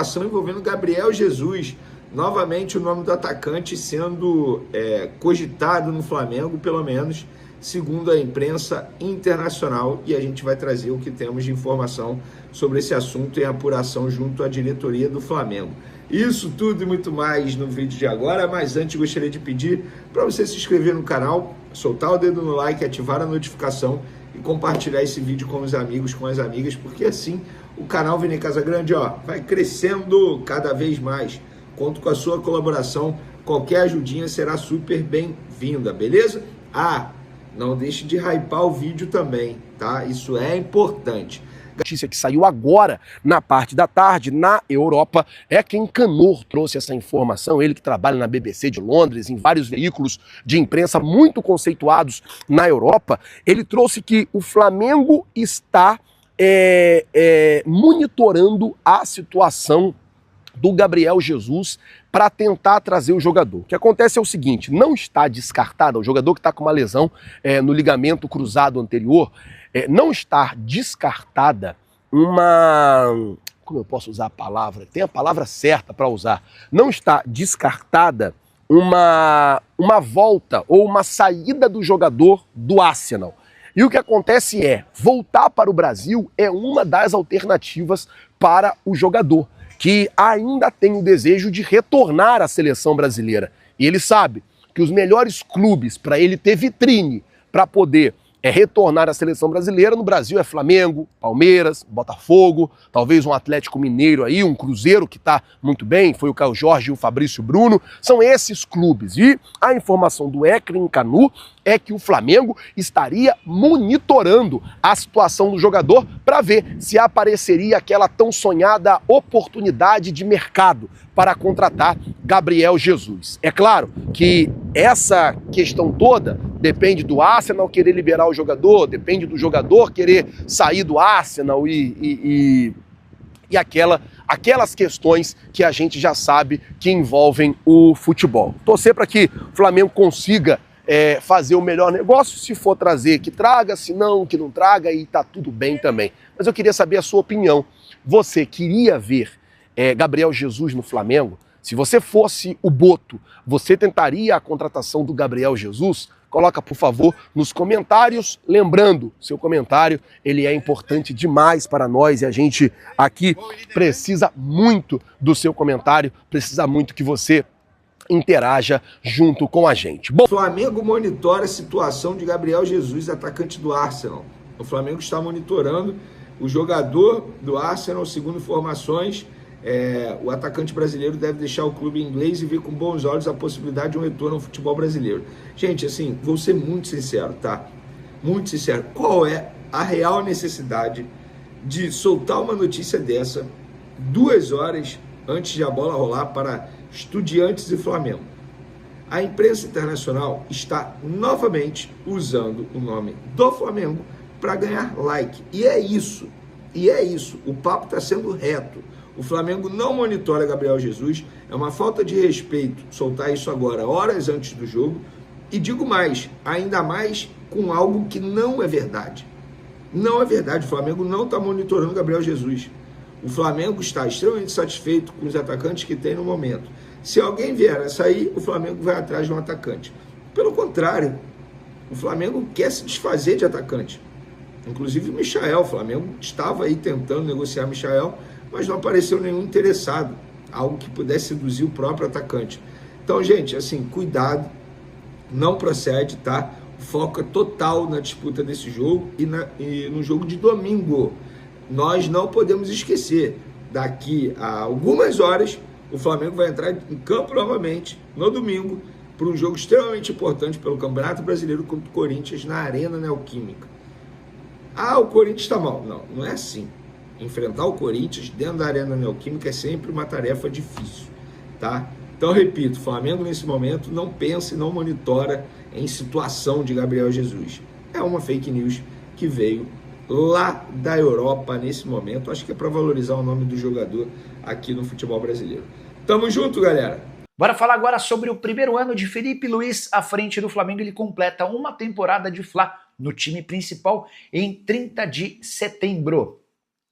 Ação envolvendo Gabriel Jesus, novamente o nome do atacante sendo cogitado no Flamengo, pelo menos segundo a imprensa internacional, e a gente vai trazer o que temos de informação sobre esse assunto em apuração junto à diretoria do Flamengo. Isso tudo e muito mais no vídeo de agora, mas antes gostaria de pedir para você se inscrever no canal, soltar o dedo no like, ativar a notificação e compartilhar esse vídeo com os amigos, com as amigas, porque assim o canal Vini Casagrande vai crescendo cada vez mais. Conto com a sua colaboração, qualquer ajudinha será super bem-vinda, beleza? Não deixe de hypar o vídeo também, tá? Isso é importante. Notícia que saiu agora, na parte da tarde, na Europa, é quem Canor trouxe essa informação, ele que trabalha na BBC de Londres, em vários veículos de imprensa muito conceituados na Europa, ele trouxe que o Flamengo está monitorando a situação do Gabriel Jesus para tentar trazer o jogador. O que acontece é o seguinte, não está descartada, o jogador que está com uma lesão no ligamento cruzado anterior, não está descartada como eu posso usar a palavra? Tem a palavra certa para usar. Não está descartada uma volta ou uma saída do jogador do Arsenal. E o que acontece voltar para o Brasil é uma das alternativas para o jogador, que ainda tem o desejo de retornar à seleção brasileira. E ele sabe que os melhores clubes para ele ter vitrine, para poder retornar à seleção brasileira no Brasil é Flamengo, Palmeiras, Botafogo, talvez um Atlético Mineiro aí, um Cruzeiro que está muito bem, foi o Caio Jorge e o Fabrício Bruno, são esses clubes. E a informação do Ekren Canu é que o Flamengo estaria monitorando a situação do jogador para ver se apareceria aquela tão sonhada oportunidade de mercado para contratar Gabriel Jesus. É claro que essa questão toda depende do Arsenal querer liberar o jogador, depende do jogador querer sair do Arsenal e aquelas questões que a gente já sabe que envolvem o futebol. Torcer para que o Flamengo consiga fazer o melhor negócio, se for trazer que traga, se não, que não traga, e tá tudo bem também. Mas eu queria saber a sua opinião. Você queria ver Gabriel Jesus no Flamengo? Se você fosse o Boto, você tentaria a contratação do Gabriel Jesus? Coloca, por favor, nos comentários. Lembrando, seu comentário, ele é importante demais para nós e a gente aqui precisa muito do seu comentário, precisa muito que você interaja junto com a gente. Bom, o Flamengo monitora a situação de Gabriel Jesus, atacante do Arsenal. O Flamengo está monitorando o jogador do Arsenal, segundo informações. O atacante brasileiro deve deixar o clube inglês e ver com bons olhos a possibilidade de um retorno ao futebol brasileiro. Gente, assim, vou ser muito sincero, tá? Muito sincero. Qual é a real necessidade de soltar uma notícia dessa 2 horas antes de a bola rolar para Estudiantes e Flamengo? A imprensa internacional está novamente usando o nome do Flamengo para ganhar like. E é isso. O papo está sendo reto. O Flamengo não monitora Gabriel Jesus. É uma falta de respeito soltar isso agora, horas antes do jogo. E digo mais, ainda mais com algo que não é verdade. Não é verdade. O Flamengo não está monitorando Gabriel Jesus. O Flamengo está extremamente satisfeito com os atacantes que tem no momento. Se alguém vier a sair, o Flamengo vai atrás de um atacante. Pelo contrário, o Flamengo quer se desfazer de atacante. Inclusive o Michael. O Flamengo estava aí tentando negociar Michael, mas não apareceu nenhum interessado. Algo que pudesse seduzir o próprio atacante. Então, gente, assim, cuidado. Não procede, tá? O foco é total na disputa desse jogo e no jogo de domingo. Nós não podemos esquecer, daqui a algumas horas, o Flamengo vai entrar em campo novamente, no domingo, para um jogo extremamente importante pelo Campeonato Brasileiro contra o Corinthians na Arena Neoquímica. O Corinthians está mal. Não é assim. Enfrentar o Corinthians dentro da Arena Neoquímica é sempre uma tarefa difícil, tá? Então, repito, o Flamengo nesse momento não pensa e não monitora em situação de Gabriel Jesus. É uma fake news que veio lá da Europa nesse momento. Acho que é para valorizar o nome do jogador aqui no futebol brasileiro. Tamo junto, galera! Bora falar agora sobre o primeiro ano de Felipe Luiz à frente do Flamengo. Ele completa uma temporada de Fla no time principal em 30 de setembro.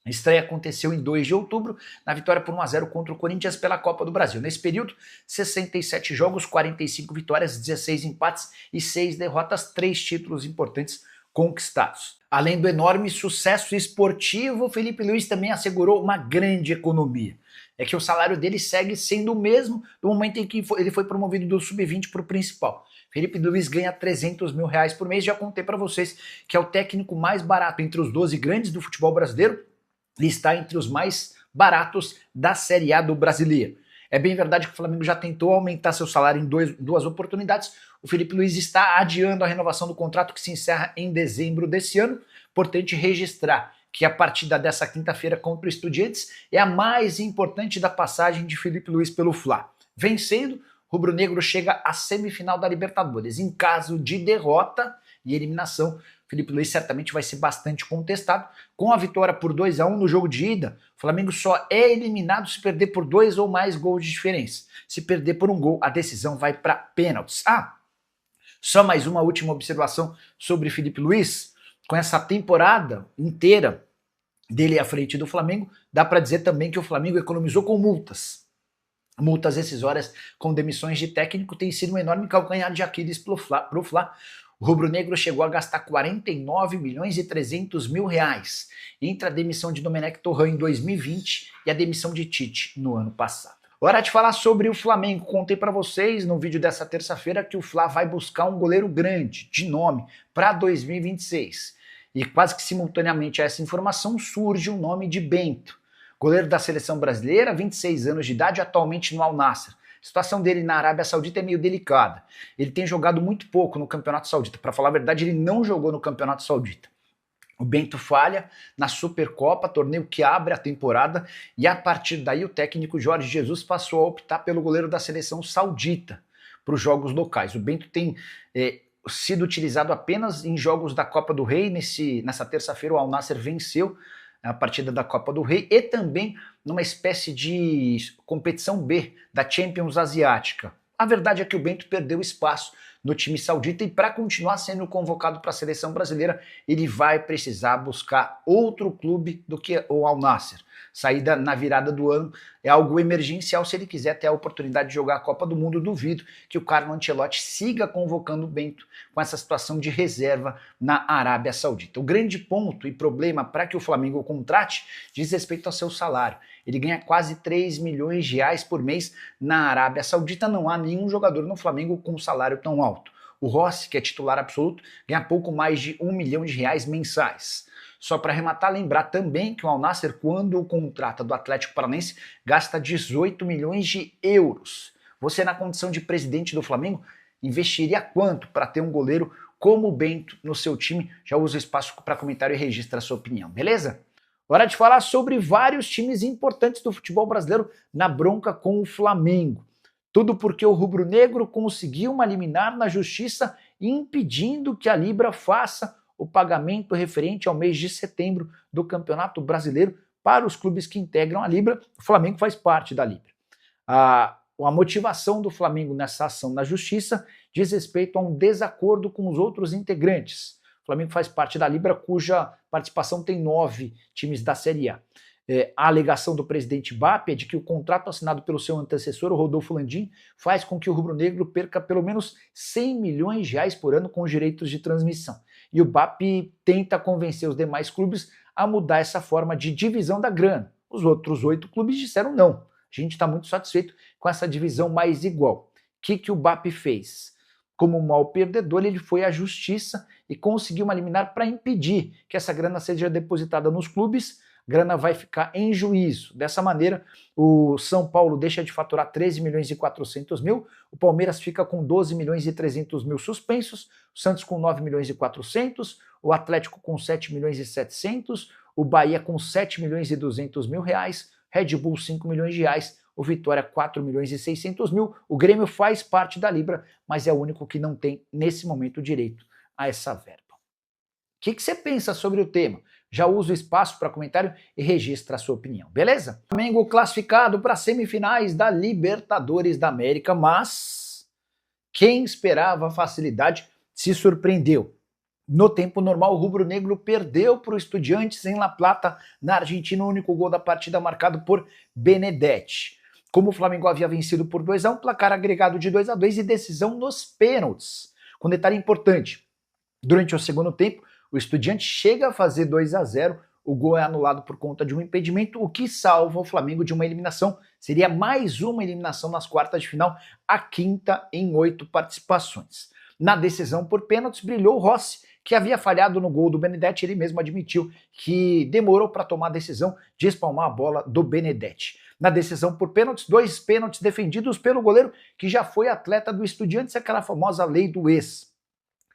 A estreia aconteceu em 2 de outubro, na vitória por 1-0 contra o Corinthians pela Copa do Brasil. Nesse período, 67 jogos, 45 vitórias, 16 empates e 6 derrotas, 3 títulos importantes conquistados. Além do enorme sucesso esportivo, Felipe Luiz também assegurou uma grande economia. É que o salário dele segue sendo o mesmo do momento em que ele foi promovido do sub-20 para o principal. Felipe Luiz ganha R$300 mil por mês. Já contei para vocês que é o técnico mais barato entre os 12 grandes do futebol brasileiro. Ele está entre os mais baratos da Série A do brasileiro. É bem verdade que o Flamengo já tentou aumentar seu salário em duas oportunidades. O Felipe Luiz está adiando a renovação do contrato que se encerra em dezembro desse ano. Importante registrar que a partida dessa quinta-feira contra o Estudiantes é a mais importante da passagem de Felipe Luiz pelo Fla. Vencendo, o rubro-negro chega à semifinal da Libertadores. Em caso de derrota e eliminação, Felipe Luiz certamente vai ser bastante contestado. Com a vitória por 2-1 no jogo de ida, o Flamengo só é eliminado se perder por 2 ou mais gols de diferença. Se perder por 1 gol, a decisão vai para pênaltis. Só mais uma última observação sobre Felipe Luiz. Com essa temporada inteira dele à frente do Flamengo, dá para dizer também que o Flamengo economizou com multas. Multas rescisórias com demissões de técnico tem sido um enorme calcanhar de Aquiles pro Fla. O rubro-negro chegou a gastar 49 milhões e 300 mil reais entre a demissão de Domenech Torrent em 2020 e a demissão de Tite no ano passado. Hora de falar sobre o Flamengo. Contei para vocês no vídeo dessa terça-feira que o Fla vai buscar um goleiro grande, de nome, para 2026. E quase que simultaneamente a essa informação surge o nome de Bento, goleiro da seleção brasileira, 26 anos de idade, atualmente no Al Nassr. A situação dele na Arábia Saudita é meio delicada. Ele tem jogado muito pouco no Campeonato Saudita. Para falar a verdade, ele não jogou no Campeonato Saudita. O Bento falha na Supercopa, torneio que abre a temporada, e a partir daí o técnico Jorge Jesus passou a optar pelo goleiro da seleção saudita para os jogos locais. O Bento tem sido utilizado apenas em jogos da Copa do Rei. Nessa terça-feira o Al Nassr venceu a partida da Copa do Rei e também numa espécie de competição B da Champions Asiática. A verdade é que o Bento perdeu espaço no time saudita e para continuar sendo convocado para a seleção brasileira, ele vai precisar buscar outro clube do que o Al Nassr. Saída na virada do ano é algo emergencial se ele quiser ter a oportunidade de jogar a Copa do Mundo. Duvido que o Carlo Ancelotti siga convocando o Bento com essa situação de reserva na Arábia Saudita. O grande ponto e problema para que o Flamengo o contrate diz respeito ao seu salário. Ele ganha quase 3 milhões de reais por mês na Arábia Saudita. Não há nenhum jogador no Flamengo com um salário tão alto. O Rossi, que é titular absoluto, ganha pouco mais de 1 milhão de reais mensais. Só para arrematar, lembrar também que o Al Nassr, quando o contrata do Atlético Paranaense, gasta 18 milhões de euros. Você, na condição de presidente do Flamengo, investiria quanto para ter um goleiro como o Bento no seu time? Já usa o espaço para comentário e registra a sua opinião, beleza? Hora de falar sobre vários times importantes do futebol brasileiro na bronca com o Flamengo. Tudo porque o rubro-negro conseguiu uma liminar na justiça impedindo que a Libra faça o pagamento referente ao mês de setembro do Campeonato Brasileiro para os clubes que integram a Libra. O Flamengo faz parte da Libra. A motivação do Flamengo nessa ação na justiça diz respeito a um desacordo com os outros integrantes. O Flamengo faz parte da Libra, cuja participação tem 9 times da Série A. A alegação do presidente BAP é de que o contrato assinado pelo seu antecessor, o Rodolfo Landim, faz com que o rubro-negro perca pelo menos 100 milhões de reais por ano com os direitos de transmissão. E o BAP tenta convencer os demais clubes a mudar essa forma de divisão da grana. Os outros 8 clubes disseram não. A gente está muito satisfeito com essa divisão mais igual. O que o BAP fez? Como um mau perdedor, ele foi à justiça e conseguiu uma liminar para impedir que essa grana seja depositada nos clubes. A grana vai ficar em juízo. Dessa maneira, o São Paulo deixa de faturar 13 milhões e 400 mil, o Palmeiras fica com 12 milhões e 300 mil suspensos, o Santos com 9 milhões e 400, o Atlético com 7 milhões e 700, o Bahia com 7 milhões e 200 mil reais, Red Bull 5 milhões de reais, o Vitória 4 milhões e 600 mil, o Grêmio faz parte da Libra, mas é o único que não tem nesse momento direito a essa verba. O que você pensa sobre o tema? Já usa o espaço para comentário e registra a sua opinião, beleza? Flamengo classificado para as semifinais da Libertadores da América, mas quem esperava a facilidade se surpreendeu. No tempo normal, o rubro-negro perdeu para o Estudiantes em La Plata, na Argentina, o único gol da partida marcado por Benedetti. Como o Flamengo havia vencido por 2-1, placar agregado de 2-2 e decisão nos pênaltis. Com detalhe importante, durante o segundo tempo, o Estudiantes chega a fazer 2-0, o gol é anulado por conta de um impedimento, o que salva o Flamengo de uma eliminação. Seria mais uma eliminação nas quartas de final, a quinta em 8 participações. Na decisão por pênaltis, brilhou o Rossi, que havia falhado no gol do Benedetti. Ele mesmo admitiu que demorou para tomar a decisão de espalmar a bola do Benedetti. Na decisão por pênaltis, 2 pênaltis defendidos pelo goleiro, que já foi atleta do Estudiantes, aquela famosa lei do ex.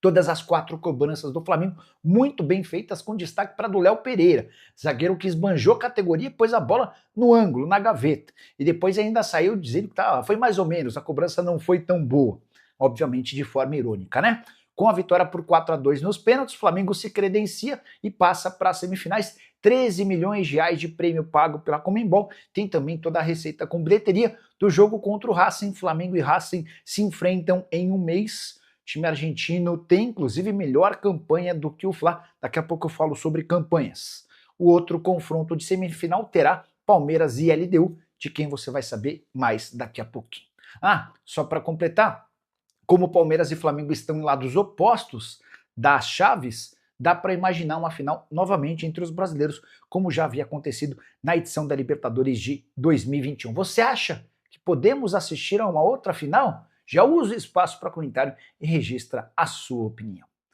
Todas as 4 cobranças do Flamengo muito bem feitas, com destaque para do Léo Pereira, zagueiro que esbanjou a categoria e pôs a bola no ângulo, na gaveta. E depois ainda saiu dizendo que foi mais ou menos, a cobrança não foi tão boa. Obviamente de forma irônica, né? Com a vitória por 4-2 nos pênaltis, o Flamengo se credencia e passa para as semifinais. 13 milhões de reais de prêmio pago pela Conmebol. Tem também toda a receita com bilheteria do jogo contra o Racing. Flamengo e Racing se enfrentam em um mês. O time argentino tem, inclusive, melhor campanha do que o Fla. Daqui a pouco eu falo sobre campanhas. O outro confronto de semifinal terá Palmeiras e LDU, de quem você vai saber mais daqui a pouquinho. Só para completar, como Palmeiras e Flamengo estão em lados opostos das chaves, dá para imaginar uma final novamente entre os brasileiros, como já havia acontecido na edição da Libertadores de 2021. Você acha que podemos assistir a uma outra final? Já usa o espaço para comentário e registra a sua opinião.